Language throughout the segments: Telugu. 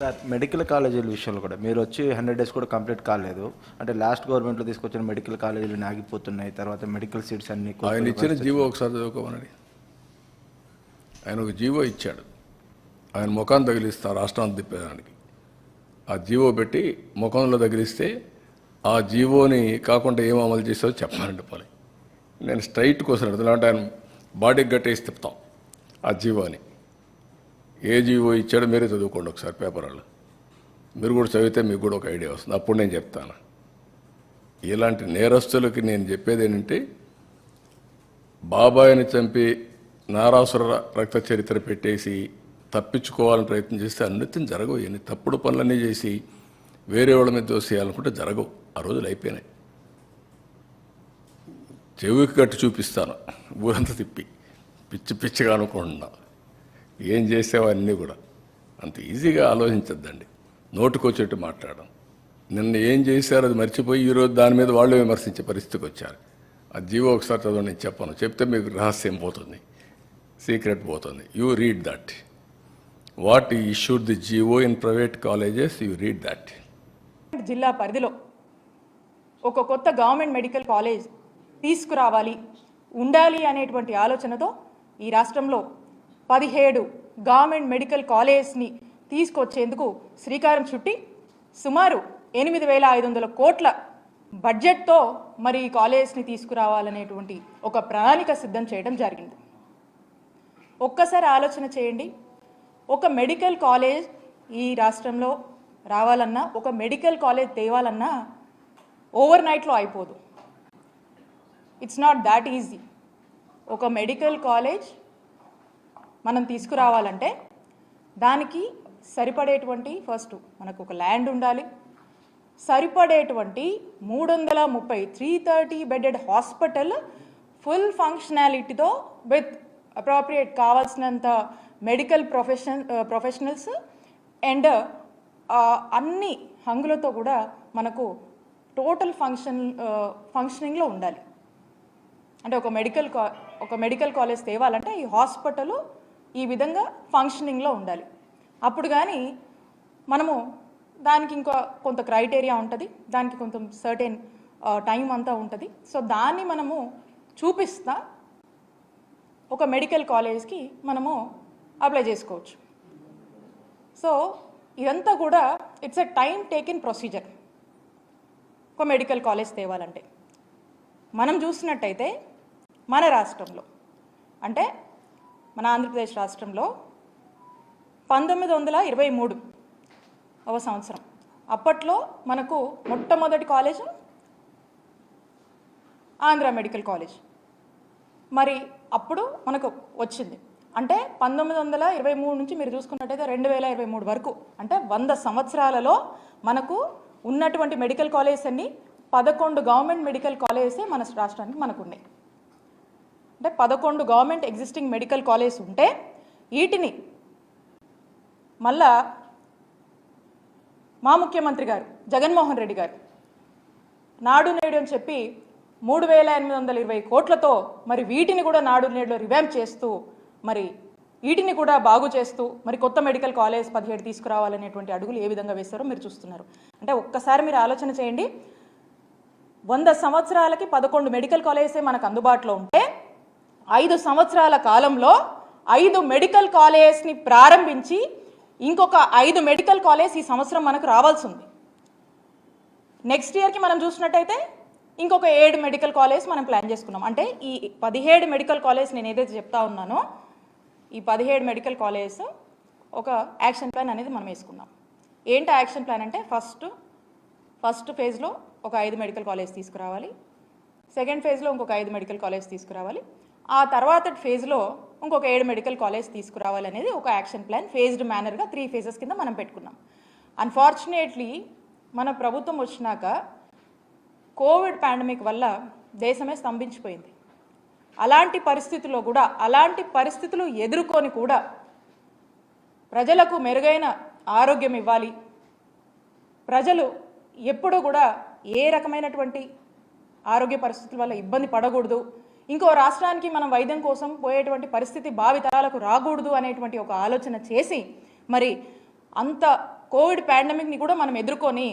సార్ మెడికల్ కాలేజీల విషయంలో కూడా మీరు వచ్చి 100 డేస్ కూడా కంప్లీట్ కాలేదు. అంటే లాస్ట్ గవర్నమెంట్లో తీసుకొచ్చిన మెడికల్ కాలేజీలు ఆగిపోతున్నాయి. తర్వాత మెడికల్ సీట్స్ అన్ని ఆయన ఇచ్చిన జీవో ఒకసారి చదువుకోమని. ఆయన ఒక జీవో ఇచ్చాడు, ఆయన ముఖాన్ని తగిలిస్తా రాష్ట్రాన్ని తిప్పేదానికి. ఆ జీవో పెట్టి ముఖంలో తగిలిస్తే ఆ జీవోని కాకుండా ఏం అమలు చేసావో చెప్పానండి పోనీ. నేను స్ట్రైట్ కోసం అంటే ఆయన బాడీకి గట్టేసి తిప్పుతాం ఆ జీవోని. ఏ జీవో ఇచ్చాడో మీరే చదువుకోండి ఒకసారి పేపర్లో. మీరు కూడా చదివితే మీకు కూడా ఒక ఐడియా వస్తుంది. అప్పుడు నేను చెప్తాను. ఇలాంటి నేరస్తులకి నేను చెప్పేది ఏంటంటే, బాబాయిని చంపి నారాసుర రక్త చరిత్ర పెట్టేసి తప్పించుకోవాలని ప్రయత్నం చేస్తే అన్నిటిని జరగవు. ఎన్ని తప్పుడు పనులన్నీ చేసి వేరే వాళ్ళ మీద దోసేయాలనుకుంటే జరగవు. ఆ రోజులు అయిపోయినాయి. చెవికి కట్టి చూపిస్తాను ఊరంతా తిప్పి, పిచ్చి పిచ్చిగా అనుకుంటున్నా. ఏం చేసావో అన్నీ కూడా అంత ఈజీగా ఆలోచించద్దండి. నోటుకొచ్చేట్టు మాట్లాడడం. నిన్న ఏం చేశారో అది మర్చిపోయి ఈరోజు దాని మీద వాళ్ళు విమర్శించే పరిస్థితికి వచ్చారు. ఆ జీవో ఒకసారి చదవ, నేను చెప్పను. చెప్తే మీకు రహస్యం పోతుంది, సీక్రెట్ పోతుంది. You read that. What issued the GO in private colleges, you read that. జిల్లా పరిధిలో ఒక కొత్త గవర్నమెంట్ మెడికల్ కాలేజ్ తీసుకురావాలి, ఉండాలి అనేటువంటి ఆలోచనతో ఈ రాష్ట్రంలో 17 గవర్నమెంట్ మెడికల్ కాలేజ్ని తీసుకొచ్చేందుకు శ్రీకారం చుట్టి సుమారు 8,500 కోట్ల బడ్జెట్తో మరి ఈ కాలేజ్ని తీసుకురావాలనేటువంటి ఒక ప్రణాళిక సిద్ధం చేయడం జరిగింది. ఒక్కసారి ఆలోచన చేయండి. ఒక మెడికల్ కాలేజ్ ఈ రాష్ట్రంలో రావాలన్నా, ఒక మెడికల్ కాలేజ్ తేవాలన్నా ఓవర్ నైట్లో అయిపోదు. It's not that easy. ఒక మెడికల్ కాలేజ్ మనం తీసుకురావాలంటే దానికి సరిపడేటువంటి ఫస్ట్ మనకు ఒక ల్యాండ్ ఉండాలి, సరిపడేటువంటి 330 బెడెడ్ హాస్పిటల్ ఫుల్ ఫంక్షనాలిటీతో విత్ అప్రోప్రియేట్ కావాల్సినంత మెడికల్ ప్రొఫెషనల్స్ అండ్ అన్ని హంగులతో కూడా మనకు టోటల్ ఫంక్షనింగ్లో ఉండాలి. అంటే ఒక మెడికల్ కాలేజ్ తేవాలంటే ఈ హాస్పిటల్ ఈ విధంగా ఫంక్షనింగ్లో ఉండాలి. అప్పుడు కానీ మనము దానికి ఇంకా కొంత క్రైటీరియా ఉంటుంది, దానికి కొంత సర్టెన్ టైం అంతా ఉంటుంది. సో దాన్ని మనము చూపిస్తా ఒక మెడికల్ కాలేజ్కి మనము అప్లై చేసుకోవచ్చు. సో ఇదంతా కూడా it's a time taken procedure. ఒక మెడికల్ కాలేజ్ తేవాలంటే మనం చూసినట్టయితే మన రాష్ట్రంలో అంటే మన ఆంధ్రప్రదేశ్ రాష్ట్రంలో 1923 సంవత్సరం అప్పట్లో మనకు మొట్టమొదటి కాలేజ్ ఆంధ్ర మెడికల్ కాలేజ్ మరి అప్పుడు మనకు వచ్చింది. అంటే 1923 నుంచి మీరు చూసుకున్నట్టయితే 2023 వరకు అంటే 100 సంవత్సరాలలో మనకు ఉన్నటువంటి మెడికల్ కాలేజెస్ అన్ని 11 గవర్నమెంట్ మెడికల్ కాలేజెసే మన రాష్ట్రానికి మనకు ఉన్నాయి. అంటే 11 గవర్నమెంట్ ఎగ్జిస్టింగ్ మెడికల్ కాలేజ్ ఉంటే వీటిని మళ్ళా మా ముఖ్యమంత్రి గారు జగన్మోహన్ రెడ్డి గారు నాడు నేడు అని చెప్పి 3,820 కోట్లతో మరి వీటిని కూడా నాడు నేడులో రివాంప్ చేస్తూ మరి వీటిని కూడా బాగు చేస్తూ మరి కొత్త మెడికల్ కాలేజ్ 17 తీసుకురావాలనేటువంటి అడుగులు ఏ విధంగా వేస్తారో మీరు చూస్తున్నారు. అంటే ఒక్కసారి మీరు ఆలోచన చేయండి. 100 సంవత్సరాలకి 11 మెడికల్ కాలేజెసే మనకు అందుబాటులో ఉంటే 5 సంవత్సరాల కాలంలో 5 మెడికల్ కాలేజ్ని ప్రారంభించి ఇంకొక 5 మెడికల్ కాలేజ్ ఈ సంవత్సరం మనకు రావాల్సి ఉంది. నెక్స్ట్ ఇయర్కి మనం చూసినట్టయితే ఇంకొక 7 మెడికల్ కాలేజ్ మనం ప్లాన్ చేసుకున్నాం. అంటే ఈ 17 మెడికల్ కాలేజ్ నేను ఏదైతే చెప్తా ఉన్నానో ఈ 17 మెడికల్ కాలేజ్ ఒక యాక్షన్ ప్లాన్ అనేది మనం వేసుకున్నాం. ఏంటి యాక్షన్ ప్లాన్ అంటే ఫస్ట్ ఫేజ్లో ఒక 5 మెడికల్ కాలేజ్ తీసుకురావాలి, సెకండ్ ఫేజ్లో ఇంకొక 5 మెడికల్ కాలేజ్ తీసుకురావాలి, ఆ తర్వాత ఫేజ్లో ఇంకొక 7 మెడికల్ కాలేజ్ తీసుకురావాలి అనేది ఒక యాక్షన్ ప్లాన్ ఫేజ్డ్ మేనర్గా 3 ఫేజెస్ కింద మనం పెట్టుకున్నాం. అన్ఫార్చునేట్లీ మన ప్రభుత్వం వచ్చినాక కోవిడ్ పాండమిక్ వల్ల దేశమే స్తంభించిపోయింది. అలాంటి పరిస్థితులు ఎదుర్కొని కూడా ప్రజలకు మెరుగైన ఆరోగ్యం ఇవ్వాలి, ప్రజలు ఎప్పుడూ కూడా ఏ రకమైనటువంటి ఆరోగ్య పరిస్థితుల వల్ల ఇబ్బంది పడకూడదు, ఇంకో రాష్ట్రానికి మనం వైద్యం కోసం పోయేటువంటి పరిస్థితి భావితరాలకు రాకూడదు అనేటువంటి ఒక ఆలోచన చేసి మరి అంత కోవిడ్ పాండమిక్ని కూడా మనం ఎదుర్కొని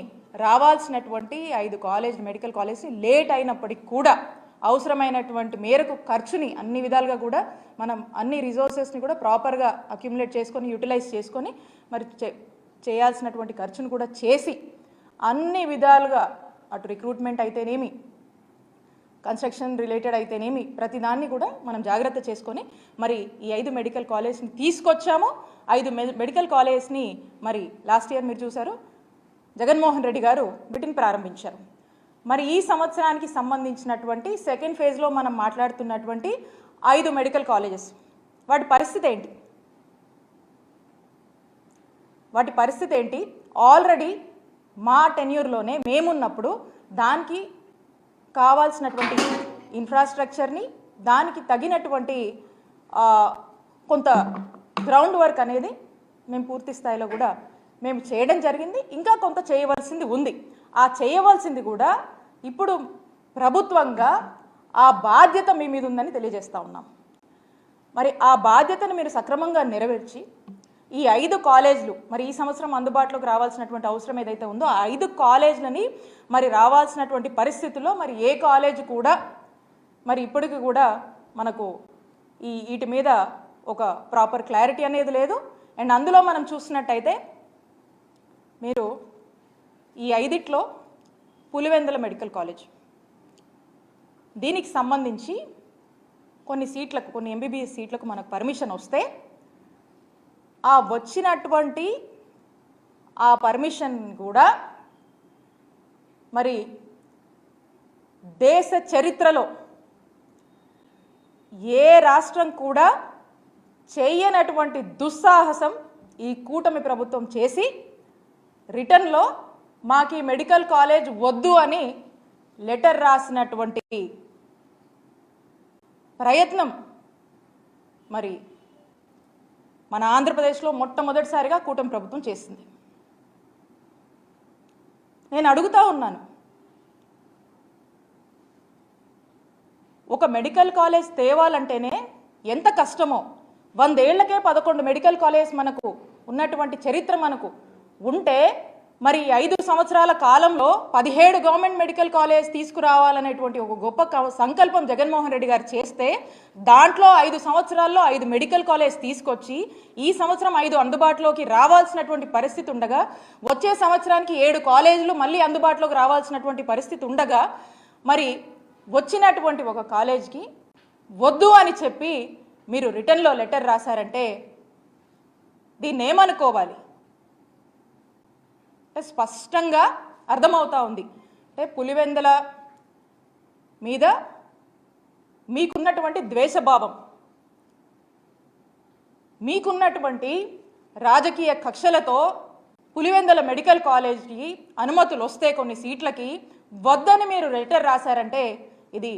రావాల్సినటువంటి 5 మెడికల్ కాలేజ్ని లేట్ అయినప్పటికీ కూడా అవసరమైనటువంటి మేరకు ఖర్చుని అన్ని విధాలుగా కూడా మనం అన్ని రిసోర్సెస్ని కూడా ప్రాపర్గా అక్యుములేట్ చేసుకొని యూటిలైజ్ చేసుకొని మరి చేయాల్సినటువంటి ఖర్చును కూడా చేసి అన్ని విధాలుగా అటు రిక్రూట్మెంట్ అయితేనేమి కన్స్ట్రక్షన్ రిలేటెడ్ అయితేనేమి ప్రతిదాన్ని కూడా మనం జాగ్రత్త చేసుకొని మరి ఈ 5 మెడికల్ కాలేజ్ని తీసుకొచ్చాము. 5 మెడికల్ కాలేజ్ని మరి లాస్ట్ ఇయర్ మీరు చూశారు జగన్మోహన్ రెడ్డి గారు వీటిని ప్రారంభించారు. మరి ఈ సంవత్సరానికి సంబంధించినటువంటి సెకండ్ ఫేజ్లో మనం మాట్లాడుతున్నటువంటి 5 మెడికల్ కాలేజెస్ వాటి పరిస్థితి ఏంటి? ఆల్రెడీ మా టెన్యూర్లోనే మేమున్నప్పుడు దానికి కావాల్సినటువంటి ఇన్ఫ్రాస్ట్రక్చర్ని దానికి తగినటువంటి కొంత గ్రౌండ్ వర్క్ అనేది మేము పూర్తి స్థాయిలో కూడా మేము చేయడం జరిగింది. ఇంకా కొంత చేయవలసింది ఉంది. ఆ చేయవలసింది కూడా ఇప్పుడు ప్రభుత్వంగా ఆ బాధ్యత మీ మీద ఉందని తెలియజేస్తూ ఉన్నాం. మరి ఆ బాధ్యతను మీరు సక్రమంగా నెరవేర్చి ఈ 5 కాలేజీలు మరి ఈ సంవత్సరం అందుబాటులోకి రావాల్సినటువంటి అవసరం ఏదైతే ఉందో ఆ 5 కాలేజీలని మరి రావాల్సినటువంటి పరిస్థితుల్లో మరి ఏ కాలేజ్ కూడా మరి ఇప్పటికి కూడా మనకు వీటి మీద ఒక ప్రాపర్ క్లారిటీ అనేది లేదు. అండ్ అందులో మనం చూసినట్టయితే మీరు ఈ 5లో పులివెందుల మెడికల్ కాలేజ్ దీనికి సంబంధించి కొన్ని ఎంబీబీఎస్ సీట్లకు మనకు పర్మిషన్ వస్తే ఆ వచ్చినటువంటి ఆ పర్మిషన్ కూడా మరి దేశ చరిత్రలో ఏ రాష్ట్రం కూడా చేయనటువంటి దుస్సాహసం ఈ కూటమి ప్రభుత్వం చేసి రిటర్న్లో మాకు ఈ మెడికల్ కాలేజ్ వద్దు అని లెటర్ రాసినటువంటి ప్రయత్నం మరి మన ఆంధ్రప్రదేశ్లో మొట్టమొదటిసారిగా కూటమి ప్రభుత్వం చేసింది. నేను అడుగుతా ఉన్నాను, ఒక మెడికల్ కాలేజ్ తేవాలంటేనే ఎంత కష్టమో 100 ఏళ్లకే 11 మెడికల్ కాలేజ్ మనకు ఉన్నటువంటి చరిత్ర మనకు ఉంటే మరి 5 సంవత్సరాల కాలంలో 17 గవర్నమెంట్ మెడికల్ కాలేజ్ తీసుకురావాలనేటువంటి ఒక గొప్ప సంకల్పం జగన్మోహన్ రెడ్డి గారు చేస్తే దాంట్లో 5 సంవత్సరాల్లో 5 మెడికల్ కాలేజ్ తీసుకొచ్చి ఈ సంవత్సరం 5 అందుబాటులోకి రావాల్సినటువంటి పరిస్థితి ఉండగా వచ్చే సంవత్సరానికి 7 కాలేజీలు మళ్ళీ అందుబాటులోకి రావాల్సినటువంటి పరిస్థితి ఉండగా మరి వచ్చినటువంటి ఒక కాలేజ్కి వద్దు అని చెప్పి మీరు రిటర్న్లో లెటర్ రాశారంటే దీన్ని ఏమనుకోవాలి? స్పష్టంగా అర్థమవుతా ఉంది. అంటే పులివెందుల మీద మీకున్నటువంటి ద్వేషభావం, మీకున్నటువంటి రాజకీయ కక్షలతో పులివెందుల మెడికల్ కాలేజ్కి అనుమతులు వస్తే కొన్ని సీట్లకి వద్దని మీరు లెటర్ రాశారంటే ఇది